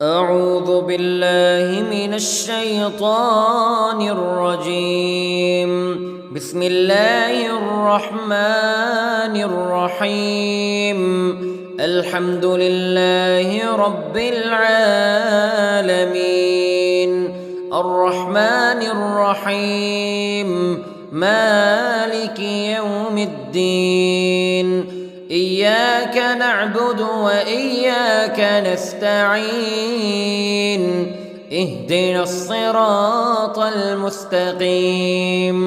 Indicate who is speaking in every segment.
Speaker 1: أعوذ بالله من الشيطان الرجيم. بسم الله الرحمن الرحيم. الحمد لله رب العالمين الرحمن الرحيم مالك يوم الدين. إياك نعبد وإياك نستعين. اهدنا الصراط المستقيم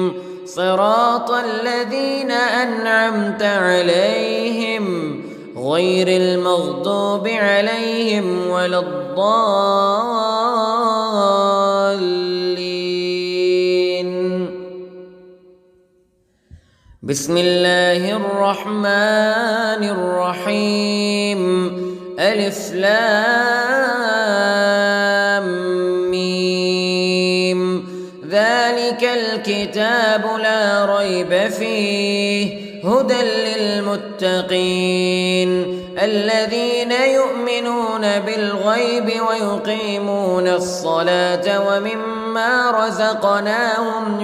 Speaker 1: صراط الذين أنعمت عليهم غير المغضوب عليهم ولا الضالين. بسم الله الرحمن الرحيم. ألف لام ميم. ذلك الكتاب لا ريب فيه هدى للمتقين الذين يؤمنون بالغيب ويقيمون الصلاة ومما رزقناهم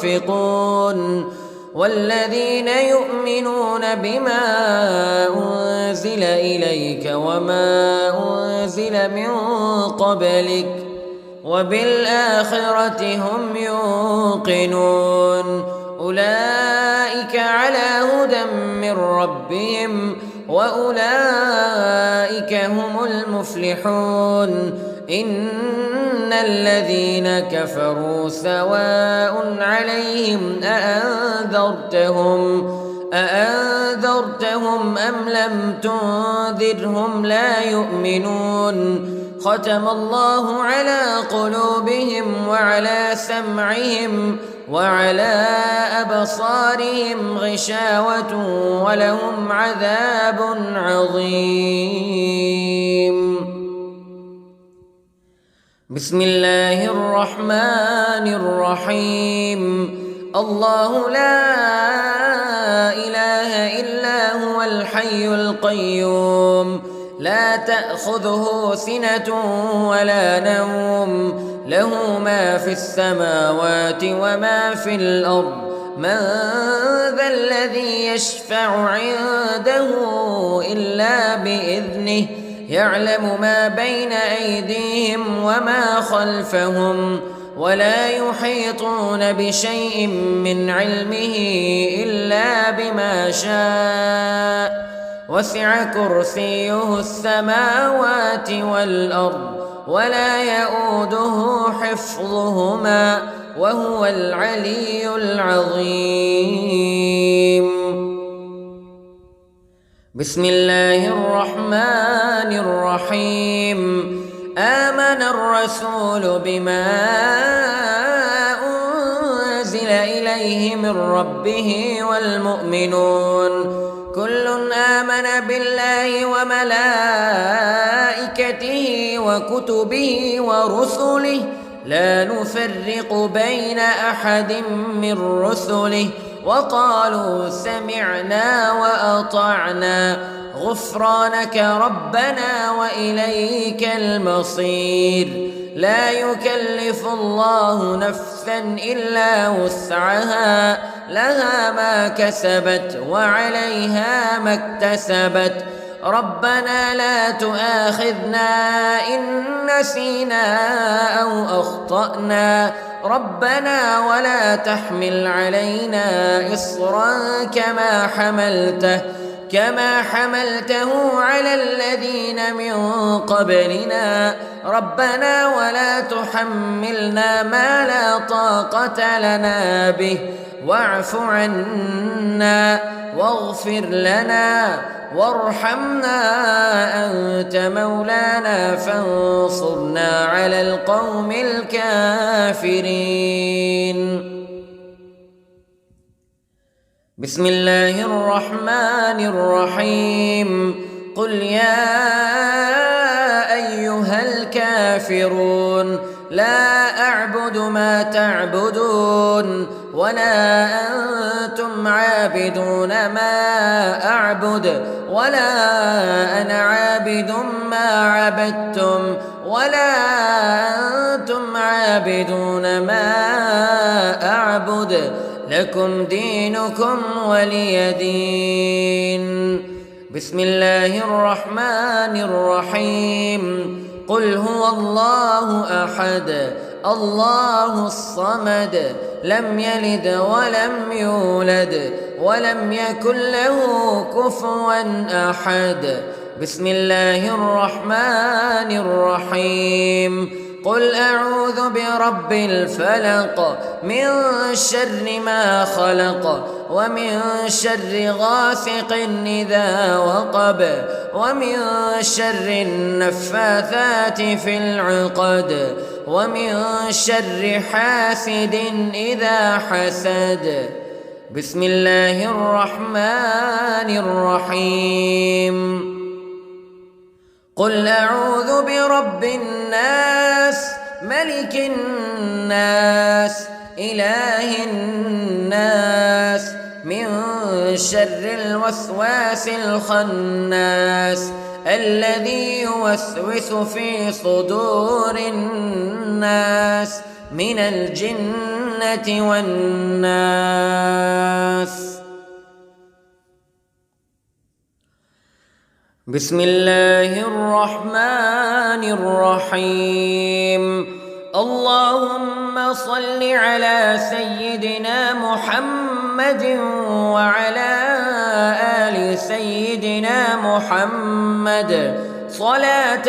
Speaker 1: ينفقون والذين يؤمنون بما أنزل إليك وما أنزل من قبلك وبالآخرة هم يوقنون. أولئك على هدى من ربهم وأولئك هم المفلحون. إن الذين كفروا سواء عليهم أأنذرتهم أم لم تنذرهم لا يؤمنون. ختم الله على قلوبهم وعلى سمعهم وعلى أبصارهم غشاوة ولهم عذاب عظيم. بسم الله الرحمن الرحيم. الله لا إله إلا هو الحي القيوم لا تأخذه سنة ولا نوم له ما في السماوات وما في الأرض. من ذا الذي يشفع عنده إلا بإذنه يعلم ما بين أيديهم وما خلفهم ولا يحيطون بشيء من علمه إلا بما شاء. وسع كرسيه السماوات والأرض ولا يؤوده حفظهما وهو العلي العظيم. بسم الله الرحمن الرحيم. آمن الرسول بما أنزل إليه من ربه والمؤمنون كل آمن بالله وملائكته وكتبه ورسله لا نفرق بين أحد من رسله وقالوا سمعنا وأطعنا غفرانك ربنا وإليك المصير. لا يكلف الله نفسا إلا وسعها لها ما كسبت وعليها ما اكتسبت. ربنا لا تؤاخذنا إن نسينا أو أخطأنا ربنا ولا تحمل علينا إصرا كما حملته على الذين من قبلنا ربنا ولا تحملنا ما لا طاقة لنا به واعف عنا واغفر لنا وارحمنا أنت مولانا فانصرنا على القوم الكافرين. بسم الله الرحمن الرحيم. قل يا أيها الكافرون لا أعبد ما تعبدون ولا أنتم عابدون ما أعبد ولا أنا عابد ما عبدتم ولا أنتم عابدون ما أعبد لكم دينكم ولي دين. بسم الله الرحمن الرحيم. قل هو الله أحد الله الصمد لم يلد ولم يولد ولم يكن له كفوا أحد. بسم الله الرحمن الرحيم. قل أعوذ برب الفلق من شر ما خلق ومن شر غاسق إذا وقب ومن شر النفاثات في العقد ومن شر حاسد إذا حسد. بسم الله الرحمن الرحيم. قل أعوذ برب الناس ملك الناس إله الناس من شر الوسواس الخناس الذي يوسوس في صدور الناس من الجنة والناس. بسم الله الرحمن الرحيم. اللهم صل على سيدنا محمد وعلى آل سيدنا محمد صلاة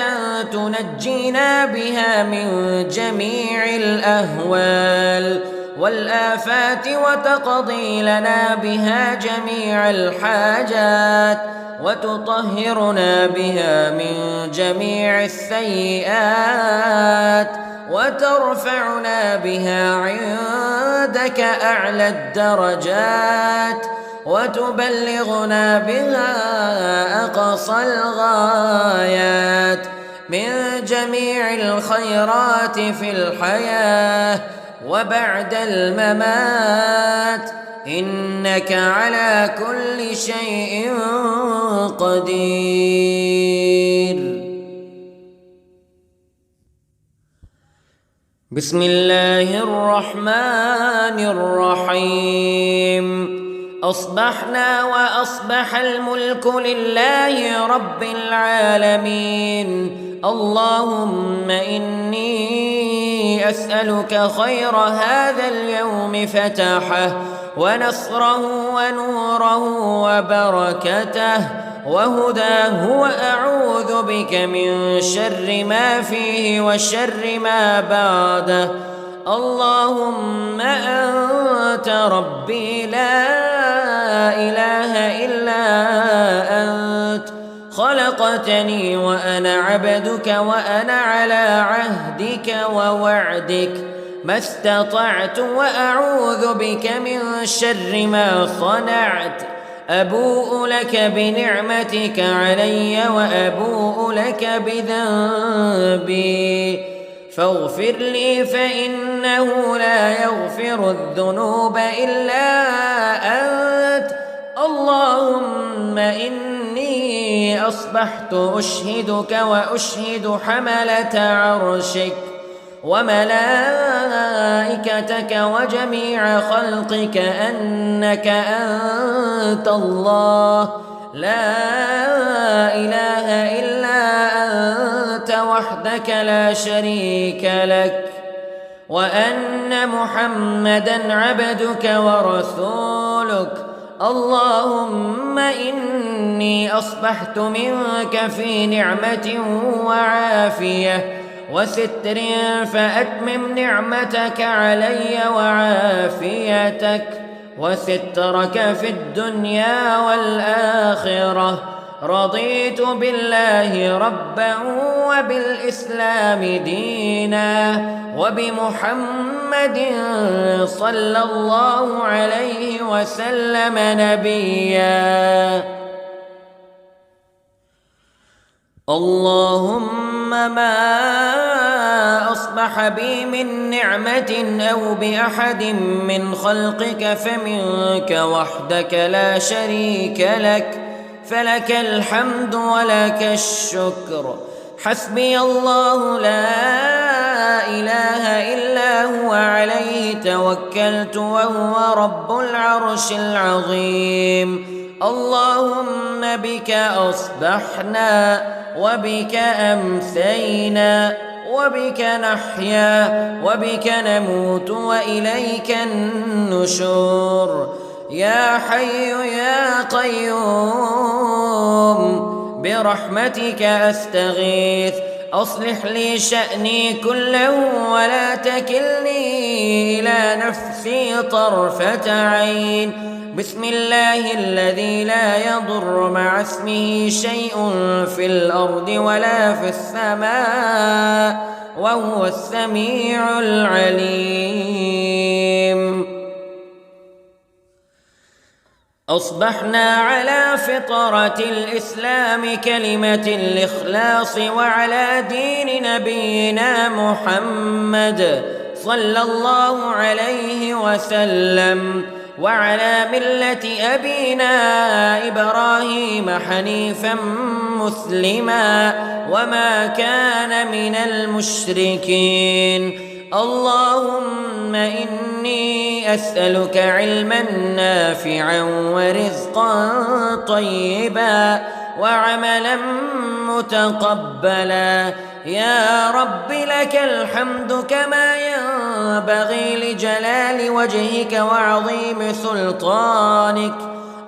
Speaker 1: تنجينا بها من جميع الأهوال والآفات وتقضي لنا بها جميع الحاجات وتطهرنا بها من جميع السيئات وترفعنا بها عندك أعلى الدرجات وتبلغنا بها أقصى الغايات من جميع الخيرات في الحياة وبعد الممات إنك على كل شيء قدير. بسم الله الرحمن الرحيم. أصبحنا وأصبح الملك لله رب العالمين. اللهم إني أسألك خير هذا اليوم فتحه ونصره ونوره وبركته وهداه وأعوذ بك من شر ما فيه وشر ما بعده. اللهم أنت ربي لا إله إلا أنت خلقتني وأنا عبدك وأنا على عهدك ووعدك ما استطعت وأعوذ بك من شر ما صنعت. أبوء لك بنعمتك علي وأبوء لك بذنبي فاغفر لي فإنه لا يغفر الذنوب إلا أنت. اللهم إني أصبحت أشهدك وأشهد حملة عرشك وملائكتك وجميع خلقك أنك أنت الله لا إله إلا أنت وحدك لا شريك لك وأن محمدًا عبدك ورسولك. اللهم إني أصبحت منك في نعمة وعافية وستر فأتمم نعمتك علي وعافيتك وسترك في الدنيا والآخرة. رضيت بالله ربا وبالإسلام دينا وبمحمد صلى الله عليه وسلم نبيا. اللهم ما أصبح بي من نعمة أو بأحد من خلقك فمنك وحدك لا شريك لك فلك الحمد ولك الشكر. حسبي الله لا إله إلا هو عليه توكلت وهو رب العرش العظيم. اللهم بك أصبحنا وبك أمسينا وبك نحيا وبك نموت وإليك النشور. يا حي يا قيوم برحمتك أستغيث، أصلح لي شأني كله ولا تكلني إلى نفسي طرفة عين. بسم الله الذي لا يضر مع اسمه شيء في الأرض ولا في السماء وهو السميع العليم. أصبحنا على فطرة الإسلام كلمة الإخلاص وعلى دين نبينا محمد صلى الله عليه وسلم وعلى ملة أبينا إبراهيم حنيفا مسلما وما كان من المشركين. اللهم إني أسألك علما نافعا ورزقا طيبا وعملا متقبلا. يا رب لك الحمد كما ينبغي لجلال وجهك وعظيم سلطانك.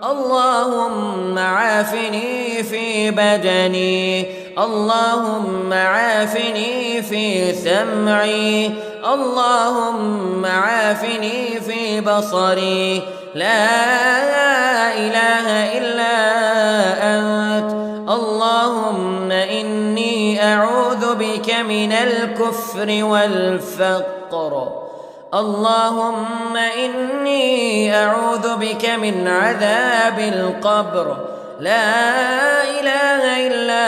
Speaker 1: اللهم عافني في بدني، اللهم عافني في سمعي، اللهم عافني في بصري. لا إله إلا أنت. اللهم إني أعوذ بك من الكفر والفقر. اللهم إني أعوذ بك من عذاب القبر. لا إله إلا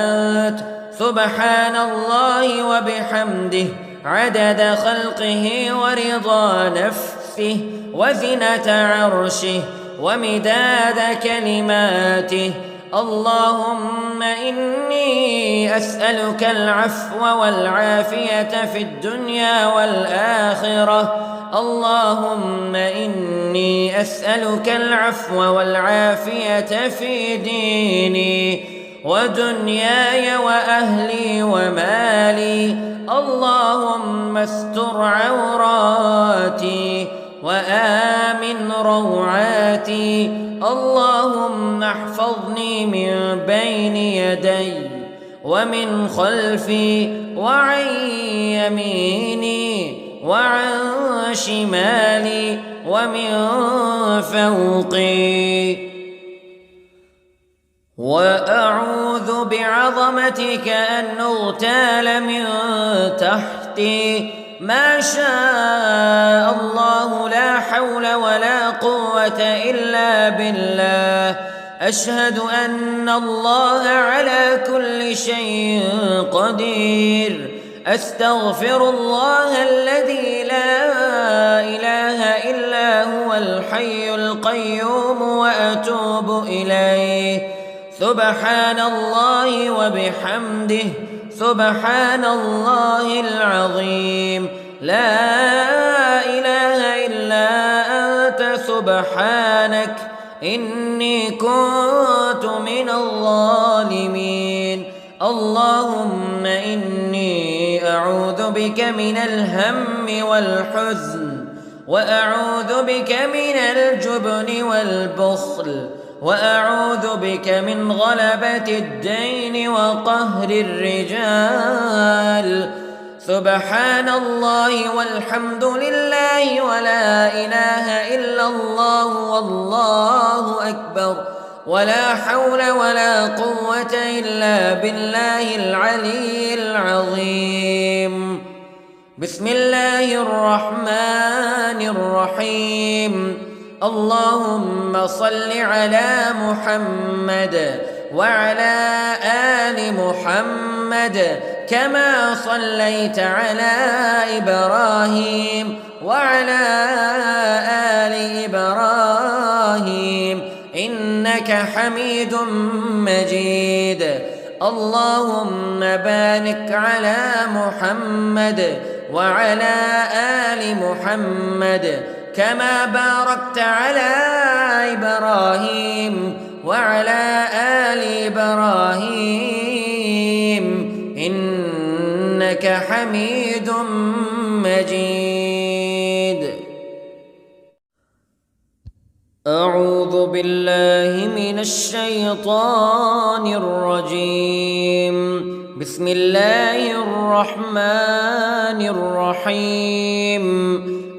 Speaker 1: أنت. سبحان الله وبحمده عدد خلقه ورضا نفسه وزنة عرشه ومداد كلماته. اللهم إني أسألك العفو والعافية في الدنيا والآخرة. اللهم إني أسألك العفو والعافية في ديني ودنياي وأهلي ومالي. اللهم استر عوراتي وآمن روعاتي. اللهم احفظني من بين يدي ومن خلفي وعن يميني وعن شمالي ومن فوقي. وأعوذ بعظمتك أن أغتال من تحتي. ما شاء الله لا حول ولا قوة إلا بالله. أشهد أن الله على كل شيء قدير. أستغفر الله الذي لا إله إلا هو الحي القيوم وأتوب إليه. سبحان الله وبحمده سبحان الله العظيم. لا إله إلا أنت سبحانك إني كنت من الظالمين. اللهم إني أعوذ بك من الهم والحزن وأعوذ بك من الجبن والبخل وأعوذ بك من غلبة الدين وقهر الرجال. سبحان الله والحمد لله ولا إله إلا الله والله أكبر ولا حول ولا قوة إلا بالله العلي العظيم. بسم الله الرحمن الرحيم. اللهم صل على محمد وعلى آل محمد كما صليت على إبراهيم وعلى آل إبراهيم إنك حميد مجيد. اللهم بارك على محمد وعلى آل محمد كما باركت على إبراهيم وعلى آل إبراهيم إنك حميد مجيد. أعوذ بالله من الشيطان الرجيم. بسم الله الرحمن الرحيم.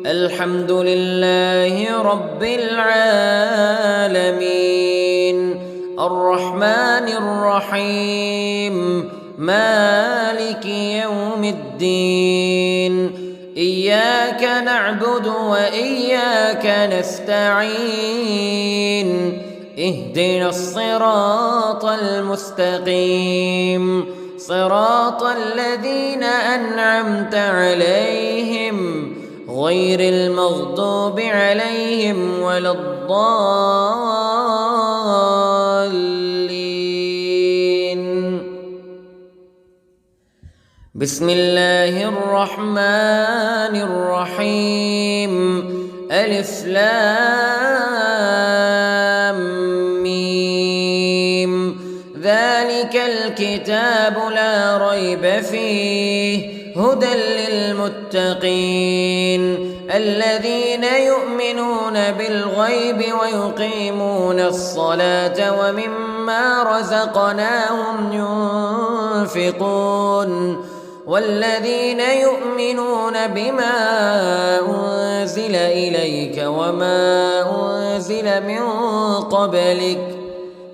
Speaker 1: الحمد لله رب العالمين الرحمن الرحيم مالك يوم الدين. إياك نعبد وإياك نستعين. اهدنا الصراط المستقيم صراط الذين أنعمت عليهم غير المغضوب عليهم ولا الضالين. بسم الله الرحمن الرحيم. ألف لام ميم. ذلك الكتاب لا ريب فيه هدى للمتقين الذين يؤمنون بالغيب ويقيمون الصلاة ومما رزقناهم ينفقون والذين يؤمنون بما أنزل إليك وما أنزل من قبلك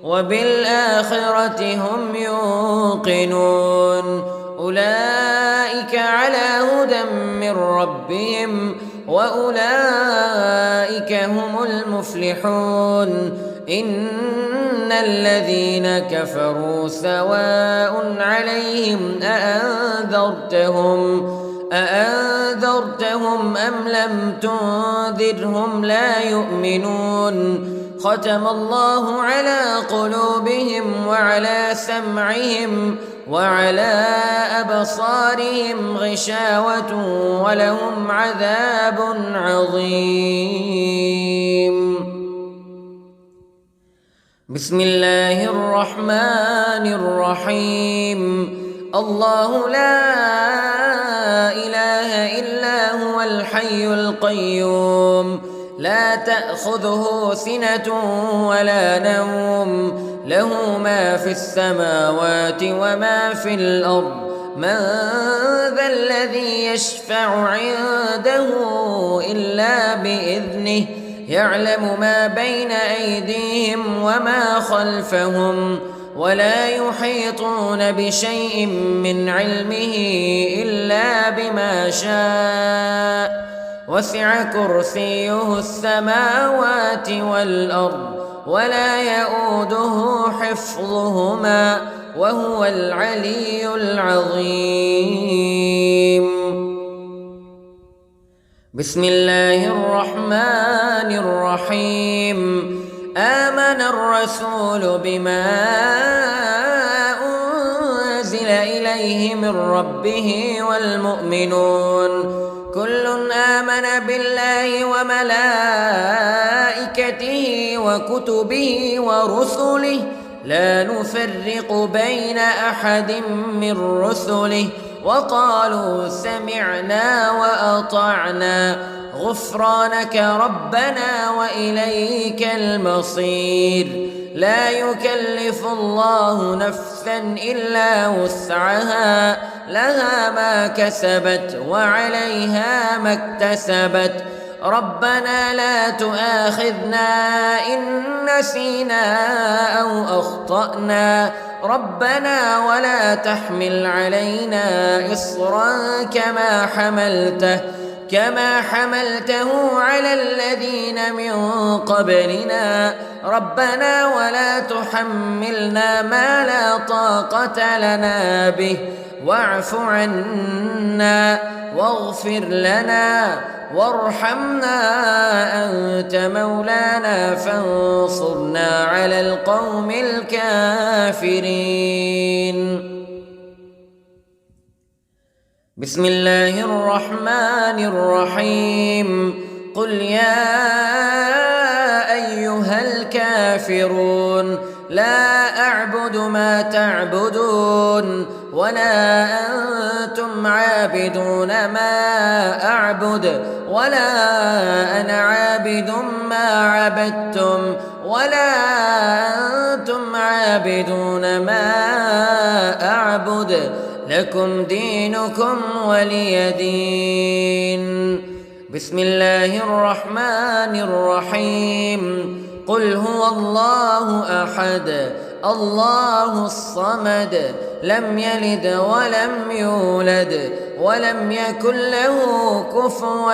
Speaker 1: وبالآخرة هم يوقنون. أولئك على هدى من ربهم وأولئك هم المفلحون. إن الذين كفروا سواء عليهم أأنذرتهم أم لم تنذرهم لا يؤمنون. ختم الله على قلوبهم وعلى سمعهم وعلى أبصارهم غشاوة ولهم عذاب عظيم. بسم الله الرحمن الرحيم. الله لا إله إلا هو الحي القيوم لا تأخذه سنة ولا نوم له ما في السماوات وما في الأرض. من ذا الذي يشفع عنده إلا بإذنه يعلم ما بين أيديهم وما خلفهم ولا يحيطون بشيء من علمه إلا بما شاء. وسع كرسيه السماوات والأرض ولا يؤوده حفظهما وهو العلي العظيم. بسم الله الرحمن الرحيم. آمن الرسول بما أنزل إليه من ربه والمؤمنون كل آمن بالله وملائكته وكتبه ورسله لا نفرق بين أحد من رسله وقالوا سمعنا وأطعنا غفرانك ربنا وإليك المصير. لا يكلف الله نفسا إلا وسعها لها ما كسبت وعليها ما اكتسبت. ربنا لا تؤاخذنا إن نسينا أو أخطأنا ربنا ولا تحمل علينا إصرا كما حملته على الذين من قبلنا ربنا ولا تحملنا ما لا طاقة لنا به واعف عنا واغفر لنا وارحمنا أنت مولانا فانصرنا على القوم الكافرين. بسم الله الرحمن الرحيم. قل يا أيها الكافرون لا أعبد ما تعبدون ولا أنتم عابدون ما أعبد ولا أنا عابد ما عبدتم ولا أنتم عابدون ما أعبد لكم دينكم ولي دين. بسم الله الرحمن الرحيم. قل هو الله أحد الله الصمد لم يلد ولم يولد ولم يكن له كفوا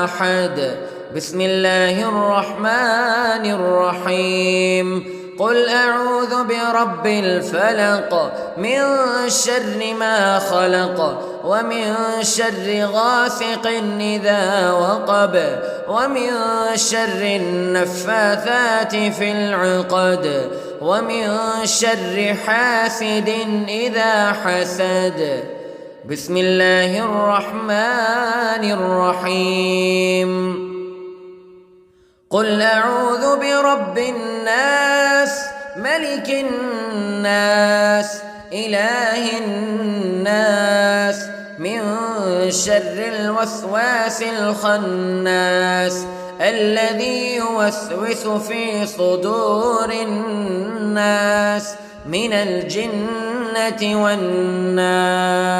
Speaker 1: أحد. بسم الله الرحمن الرحيم. قل أعوذ برب الفلق من شر ما خلق ومن شر غاسق إذا وقب ومن شر النفاثات في العقد ومن شر حاسد إذا حسد. بسم الله الرحمن الرحيم. قل أعوذ برب الناس ملك الناس إله الناس من شر الوسواس الخناس الذي يوسوس في صدور الناس من الجنة والناس.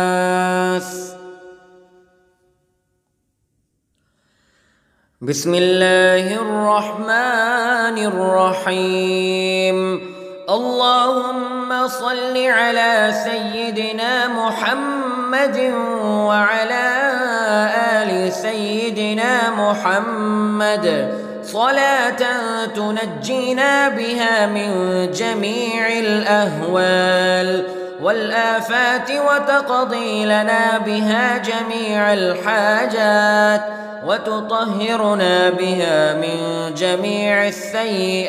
Speaker 1: بسم الله الرحمن الرحيم. اللهم صل على سيدنا محمد وعلى آل سيدنا محمد صلاة تنجينا بها من جميع الأهوال والآفات وتقضي لنا بها جميع الحاجات وتطهرنا بها من جميع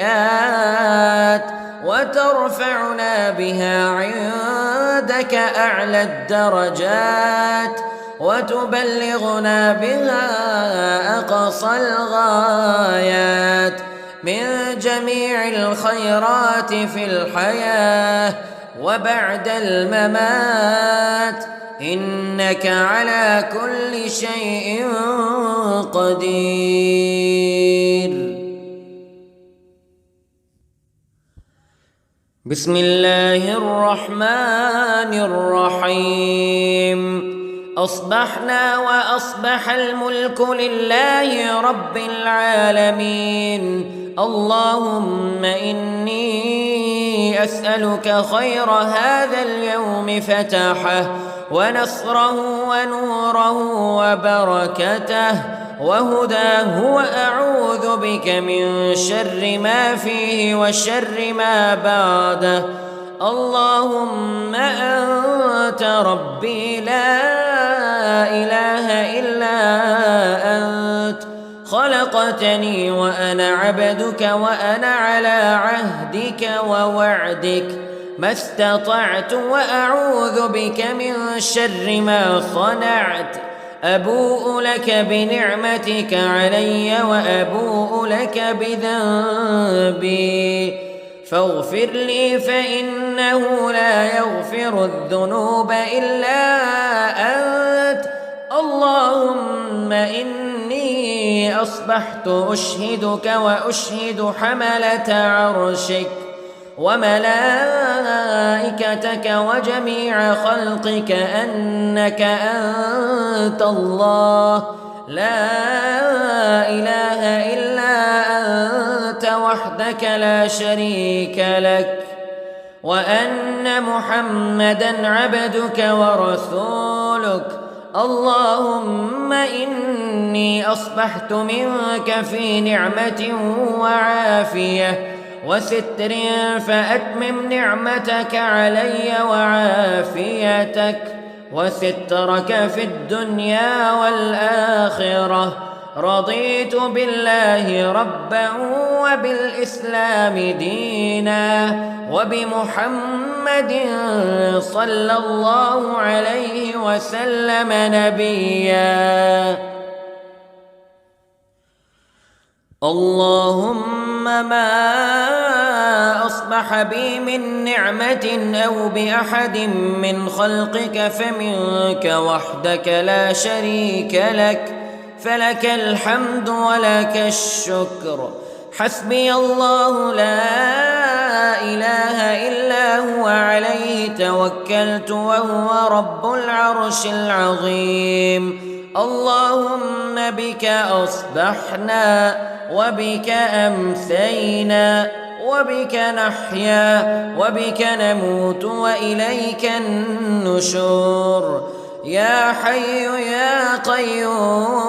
Speaker 1: السيئات وترفعنا بها عندك أعلى الدرجات وتبلغنا بها أقصى الغايات من جميع الخيرات في الحياة وبعد الممات إنك على كل شيء قدير. بسم الله الرحمن الرحيم. أصبحنا وأصبح الملك لله رب العالمين. اللهم إني أسألك خير هذا اليوم فتحه ونصره ونوره وبركته وهداه وأعوذ بك من شر ما فيه وشر ما بعده. اللهم أنت ربي لا إله إلا أنت خلقتني وأنا عبدك وأنا على عهدك ووعدك ما استطعت وأعوذ بك من شر ما صنعت. أبوء لك بنعمتك علي وأبوء لك بذنبي فاغفر لي فإنه لا يغفر الذنوب إلا أنت. اللهم إني أصبحت أشهدك وأشهد حملة عرشك وملائكتك وجميع خلقك أنك أنت الله لا إله إلا أنت وحدك لا شريك لك وأن محمدًا عبدك ورسولك. اللهم إني أصبحت منك في نعمة وعافية وستر، فأتمم نعمتك علي وعافيتك وسترك في الدنيا والآخرة. رضيت بالله ربا وبالإسلام دينا وبمحمد صلى الله عليه وسلم نبيا. اللهم ما أصبح بي من نعمة أو بأحد من خلقك فمنك وحدك لا شريك لك، فلك الحمد ولك الشكر. حسبي الله لا إله إلا هو عليه توكلت وهو رب العرش العظيم. اللهم بك أصبحنا وبك أمسينا وبك نحيا وبك نموت وإليك النشور. يا حي يا قيوم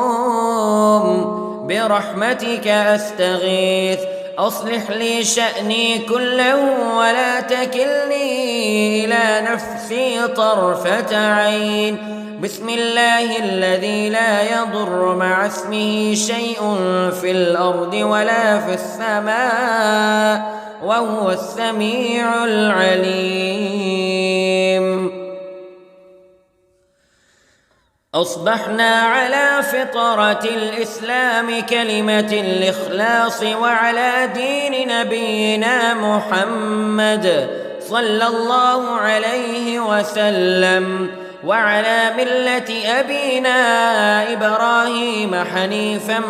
Speaker 1: برحمتك أستغيث، أصلح لي شأني كله ولا تكلني إلى نفسي طرفة عين. بسم الله الذي لا يضر مع اسمه شيء في الأرض ولا في السماء وهو السميع العليم. أصبحنا على فطرة الإسلام كلمة الإخلاص وعلى دين نبينا محمد صلى الله عليه وسلم وعلى ملة أبينا إبراهيم حنيفا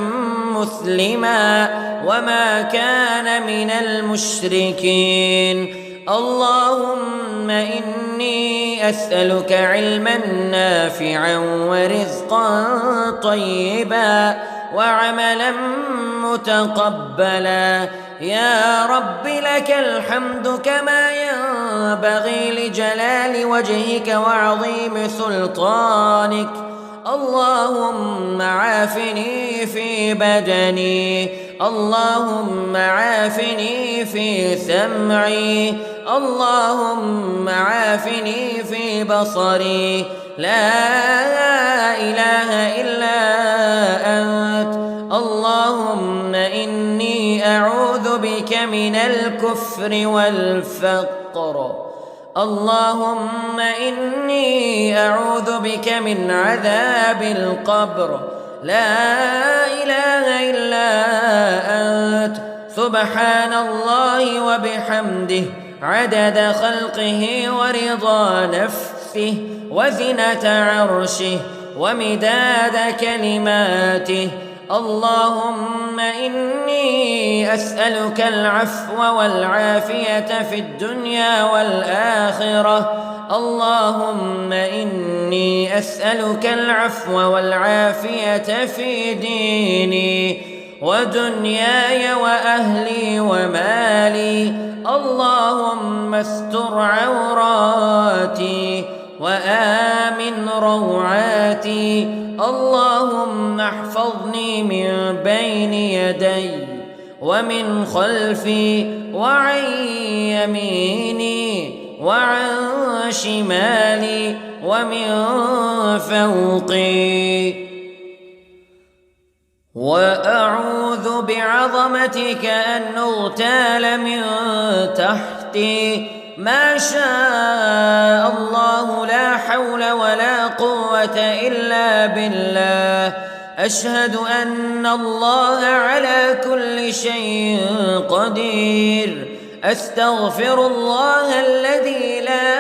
Speaker 1: مسلما وما كان من المشركين. اللهم إني أسألك علما نافعا ورزقا طيبا وعملا متقبلا. يا رب لك الحمد كما ينبغي لجلال وجهك وعظيم سلطانك. اللهم عافني في بدني، اللهم عافني في سمعي، اللهم عافني في بصري. لا إله إلا أنت. اللهم إني أعوذ بك من الكفر والفقر. اللهم إني أعوذ بك من عذاب القبر. لا إله إلا أنت. سبحان الله وبحمده عدد خلقه ورضا نفسه وزنة عرشه ومداد كلماته. اللهم إني أسألك العفو والعافية في الدنيا والآخرة. اللهم إني أسألك العفو والعافية في ديني ودنياي وأهلي ومالي. اللهم استر عوراتي وآمن روعاتي. اللهم احفظني من بين يدي ومن خلفي وعن يميني وعن شمالي ومن فوقي. وأعوذ بعظمتك أن أغتال من تحتي. ما شاء الله لا حول ولا قوة إلا بالله. أشهد أن الله على كل شيء قدير. أستغفر الله الذي لا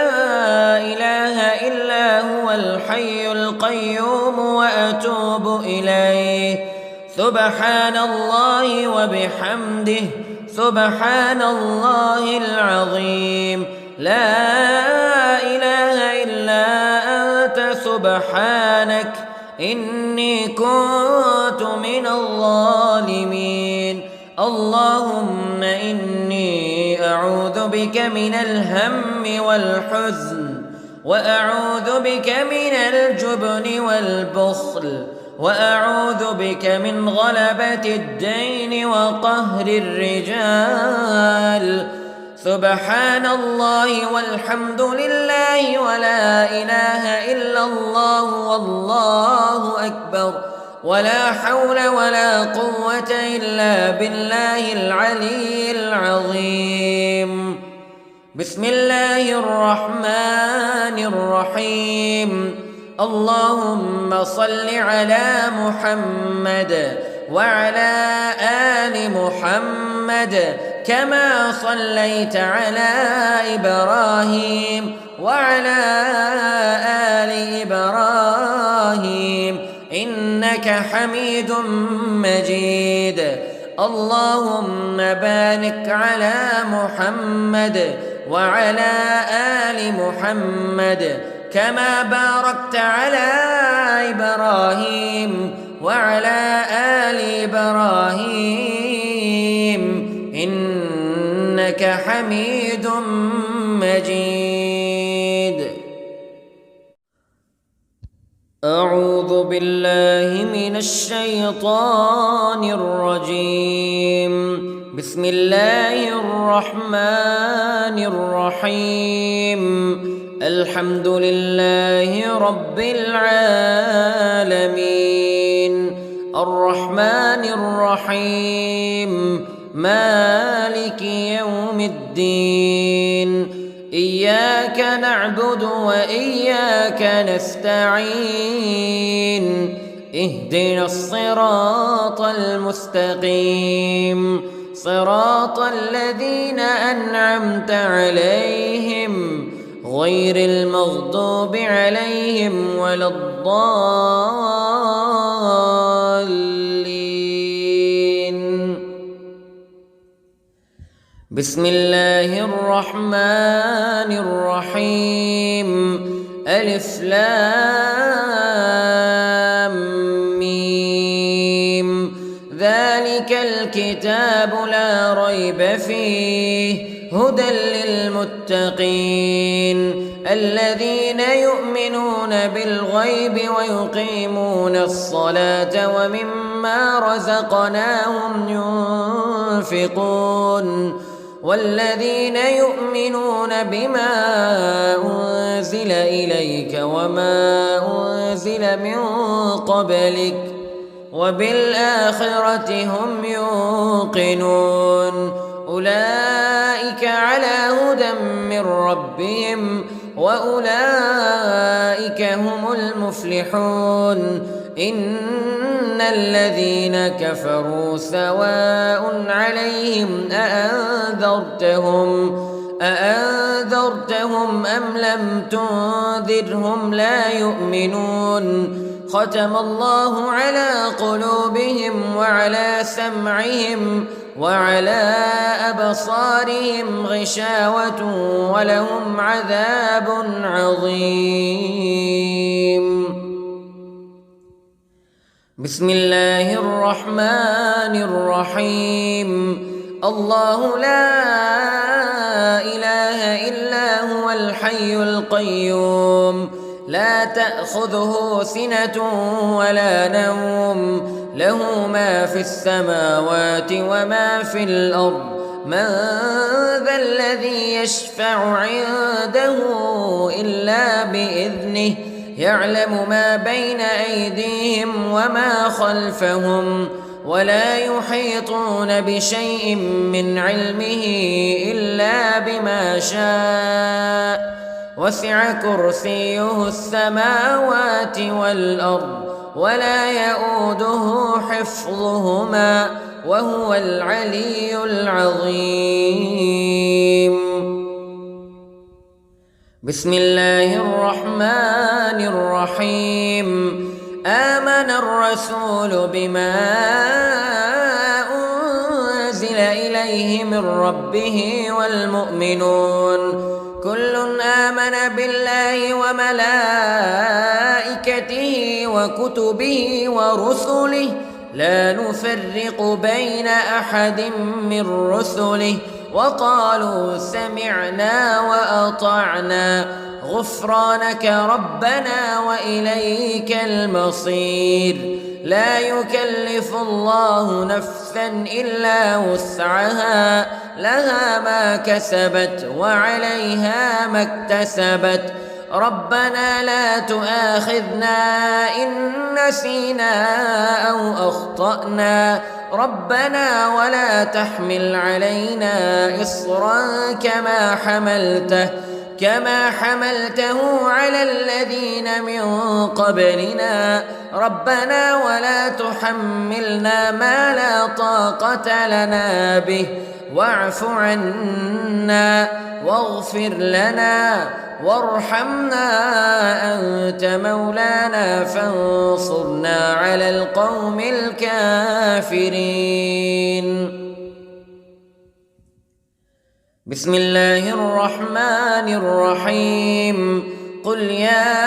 Speaker 1: إله إلا هو الحي القيوم وأتوب إليه. سبحان الله وبحمده سبحان الله العظيم. لا إله إلا أنت سبحانك إني كنت من الظالمين. اللهم إني أعوذ بك من الهم والحزن وأعوذ بك من الجبن والبخل وأعوذ بك من غلبة الدين وقهر الرجال. سبحان الله والحمد لله ولا إله إلا الله والله أكبر ولا حول ولا قوة إلا بالله العلي العظيم. بسم الله الرحمن الرحيم. اللهم صل على محمد وعلى آل محمد كما صليت على إبراهيم وعلى آل إبراهيم إنك حميد مجيد. اللهم بارك على محمد وعلى آل محمد كما باركت على إبراهيم وعلى آل إبراهيم إنك حميد مجيد. أعوذ بالله من الشيطان الرجيم. بسم الله الرحمن الرحيم. الحمد لله رب العالمين الرحمن الرحيم مالك يوم الدين. إياك نعبد وإياك نستعين. اهدنا الصراط المستقيم صراط الذين أنعمت عليهم غير المغضوب عليهم ولا الضالين. بسم الله الرحمن الرحيم. ألف لام ميم. ذلك الكتاب لا ريب فيه هدى للمتقين الذين يؤمنون بالغيب ويقيمون الصلاة ومما رزقناهم ينفقون والذين يؤمنون بما أنزل إليك وما أنزل من قبلك وبالآخرة هم يوقنون. أولئك على هدى من ربهم وأولئك هم المفلحون. إن الذين كفروا سواء عليهم أأنذرتهم أم لم تنذرهم لا يؤمنون. ختم الله على قلوبهم وعلى سمعهم وعلى أبصارهم غشاوة ولهم عذاب عظيم. بسم الله الرحمن الرحيم. الله لا إله إلا هو الحي القيوم لا تأخذه سنة ولا نوم له ما في السماوات وما في الأرض. من ذا الذي يشفع عنده إلا بإذنه يعلم ما بين أيديهم وما خلفهم ولا يحيطون بشيء من علمه إلا بما شاء. وسع كرسيه السماوات والأرض ولا يؤوده حفظهما وهو العلي العظيم. بسم الله الرحمن الرحيم. آمن الرسول بما أنزل إليه من ربه والمؤمنون كل آمن بالله وملائكته وكتبه ورسله لا نفرق بين أحد من رسله وقالوا سمعنا وأطعنا غفرانك ربنا وإليك المصير. لا يكلف الله نفسا إلا وسعها، لها ما كسبت وعليها ما اكتسبت. ربنا لا تؤاخذنا إن نسينا أو أخطأنا، ربنا ولا تحمل علينا إصرا كما حملته على الذين من قبلنا، ربنا ولا تحملنا ما لا طاقة لنا به، واعف عنا واغفر لنا وارحمنا أنت مولانا فانصرنا على القوم الكافرين. بسم الله الرحمن الرحيم. قل يا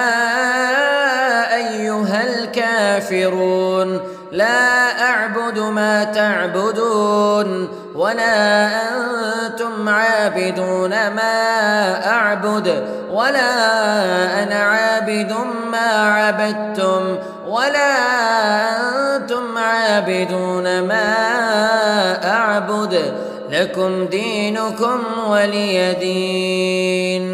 Speaker 1: أيها الكافرون لا أعبد ما تعبدون ولا أنتم عابدون ما أعبد ولا أنا عابد ما عبدتم ولا أنتم عابدون ما أعبد، لكم دينكم ولي دين.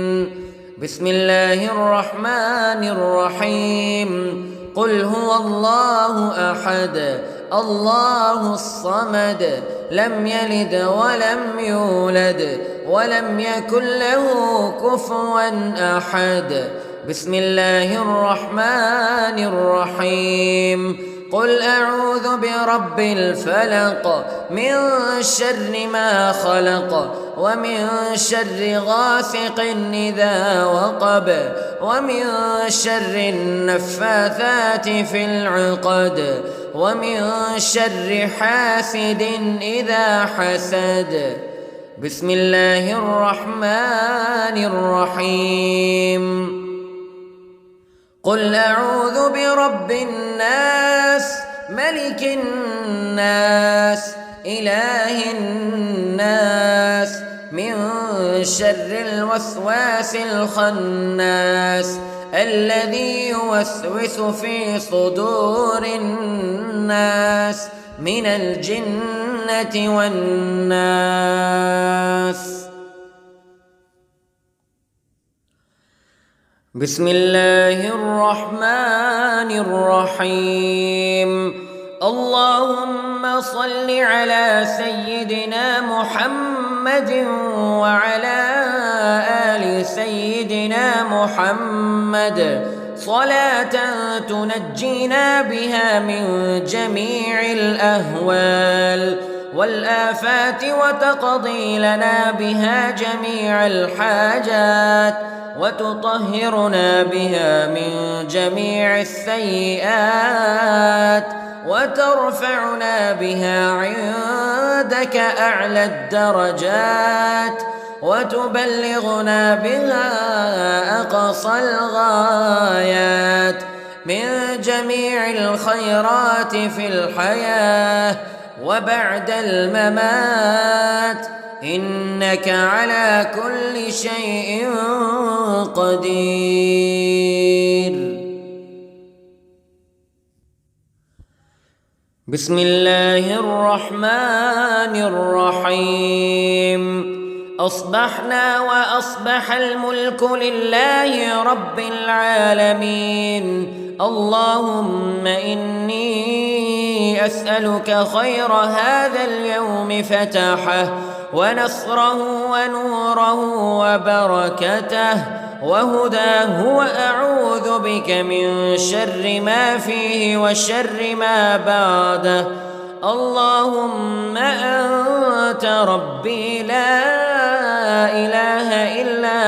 Speaker 1: بسم الله الرحمن الرحيم. قل هو الله أحد الله الصمد لم يلد ولم يولد ولم يكن له كفوا أحد. بسم الله الرحمن الرحيم. قل أعوذ برب الفلق من شر ما خلق ومن شر غاسق إذا وقب ومن شر النفاثات في العقد ومن شر حاسد إذا حسد. بسم الله الرحمن الرحيم. قل أعوذ برب الناس ملك الناس إله الناس من شر الوسواس الخناس الذي يوسوس في صدور الناس من الجنة والناس. بسم الله الرحمن الرحيم. اللهم صل على سيدنا محمد وعلى آل سيدنا محمد صلاة تنجينا بها من جميع الأهوال والآفات وتقضي لنا بها جميع الحاجات وتطهرنا بها من جميع السيئات وترفعنا بها عندك أعلى الدرجات وتبلغنا بها أقصى الغايات من جميع الخيرات في الحياة وبعد الممات، إنك على كل شيء قدير. بسم الله الرحمن الرحيم. أصبحنا وأصبح الملك لله رب العالمين. اللهم إني أسألك خير هذا اليوم فتحه ونصره ونوره وبركته وهداه، وأعوذ بك من شر ما فيه وشر ما بعده. اللهم أنت ربي لا إله إلا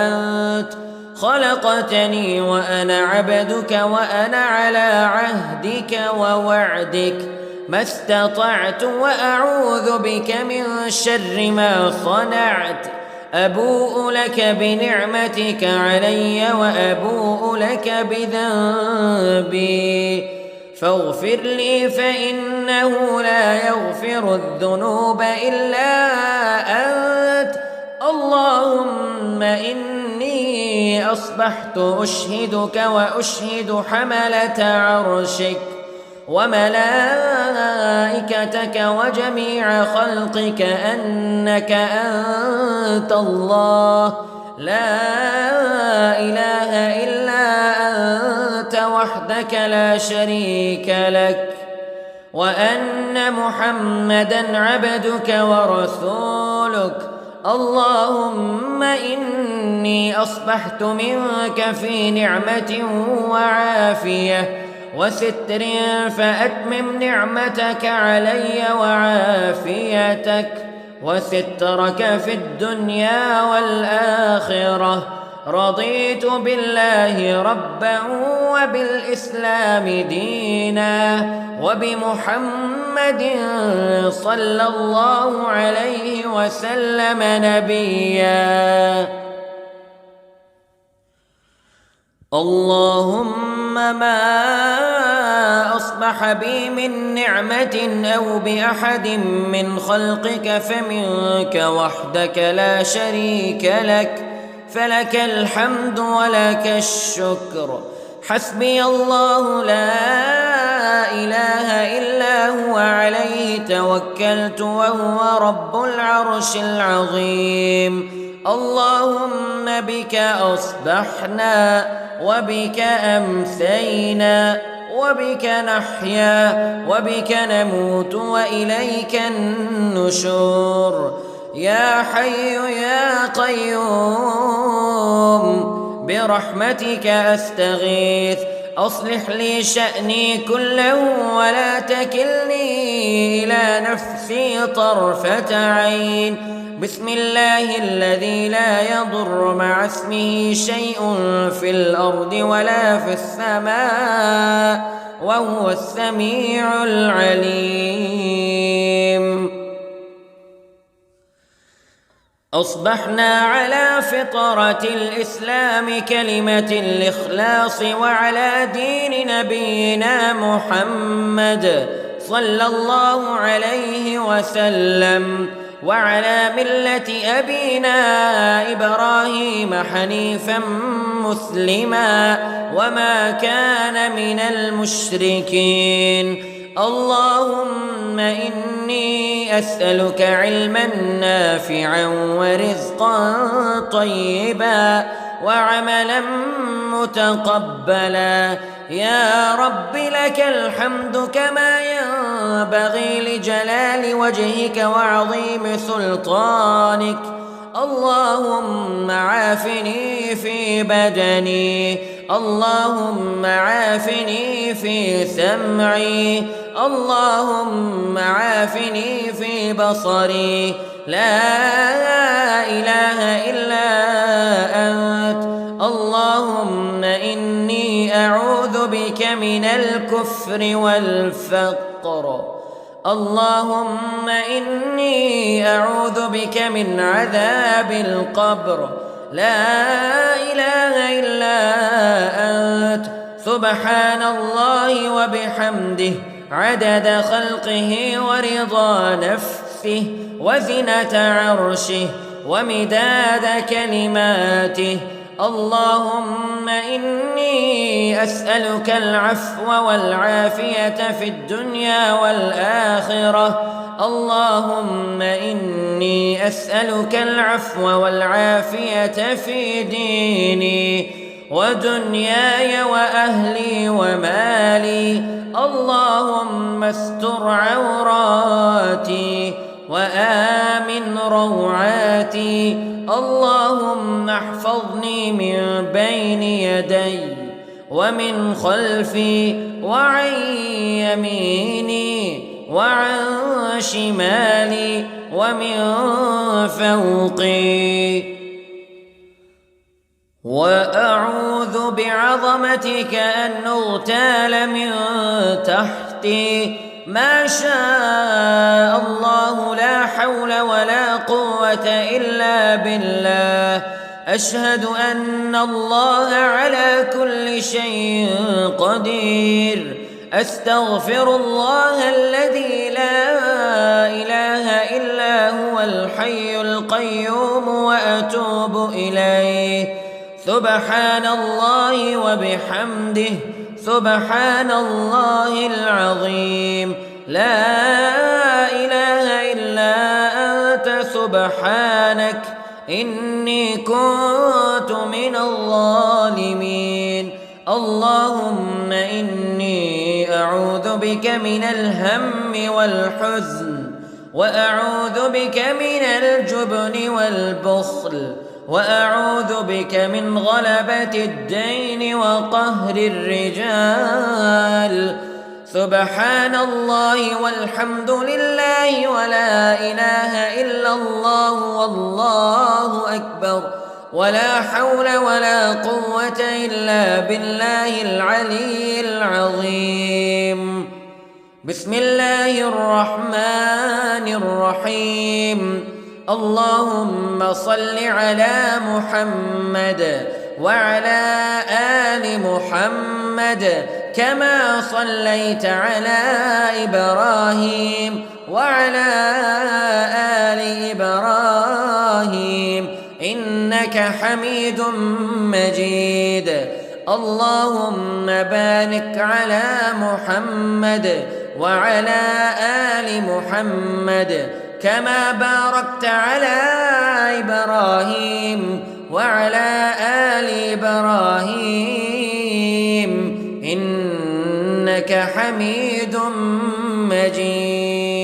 Speaker 1: أنت، خلقتني وأنا عبدك وأنا على عهدك ووعدك ما استطعت، وأعوذ بك من شر ما صنعت. أبوء لك بنعمتك علي وأبوء لك بذنبي، فاغفر لي فإنه لا يغفر الذنوب إلا أنت. اللهم إني أصبحت أشهدك وأشهد حملة عرشك وملائكتك وجميع خلقك أنك أنت الله لا إله إلا أنت وحدك لا شريك لك، وأن محمدًا عبدك ورسولك. اللهم إني أصبحت منك في نعمة وعافية وستر، فأتمم نعمتك علي وعافيتك وسترك في الدنيا والآخرة. رضيت بالله ربا وبالإسلام دينا وبمحمد صلى الله عليه وسلم نبيا. اللهم ما أصبح بي من نعمة أو بأحد من خلقك فمنك وحدك لا شريك لك، فلك الحمد ولك الشكر. حسبي الله لا إله إلا هو عليه توكلت وهو رب العرش العظيم. اللهم بك أصبحنا وبك أمسينا وبك نحيا وبك نموت وإليك النشور. يا حي يا قيوم برحمتك أستغيث، أصلح لي شأني كله ولا تكلني إلى نفسي طرفة عين. بسم الله الذي لا يضر مع اسمه شيء في الأرض ولا في السماء وهو السميع العليم. أصبحنا على فطرة الإسلام كلمة الإخلاص وعلى دين نبينا محمد صلى الله عليه وسلم وعلى ملة أبينا إبراهيم حنيفا مسلما وما كان من المشركين. اللهم إني أسألك علما نافعا ورزقا طيبا وعملا متقبلا. يا رب لك الحمد كما ينبغي لجلال وجهك وعظيم سلطانك. اللهم عافني في بدني، اللهم عافني في سمعي، اللهم عافني في بصري. لا إله إلا أنت. اللهم إني أعوذ بك من الكفر والفقر. اللهم إني أعوذ بك من عذاب القبر. لا إله إلا أنت. سبحان الله وبحمده عدد خلقه ورضا نفسه وزنة عرشه ومداد كلماته. اللهم إني أسألك العفو والعافية في الدنيا والآخرة. اللهم إني أسألك العفو والعافية في ديني ودنياي وأهلي ومالي. اللهم استر عوراتي وآمن روعاتي. اللهم احفظني من بين يدي ومن خلفي وعن يميني وعن شمالي ومن فوقي. وأعوذ بعظمتك أن أغتال من تحتي. ما شاء الله لا حول ولا قوة إلا بالله. أشهد أن الله على كل شيء قدير. أستغفر الله الذي لا إله إلا هو الحي القيوم وأتوب إليه. سبحان الله وبحمده، سبحان الله العظيم. لا إله إلا أنت سبحانك إني كنت من الظالمين. اللهم إني أعوذ بك من الهم والحزن، وأعوذ بك من الجبن والبخل، وأعوذ بك من غلبة الدين وقهر الرجال. سبحان الله والحمد لله ولا إله إلا الله والله أكبر، ولا حول ولا قوة إلا بالله العلي العظيم. بسم الله الرحمن الرحيم. اللهم صل على محمد وعلى آل محمد كما صليت على إبراهيم وعلى آل إبراهيم إنك حميد مجيد. اللهم بارك على محمد وعلى آل محمد كما باركت على إبراهيم وعلى آل إبراهيم إنك حميد مجيد.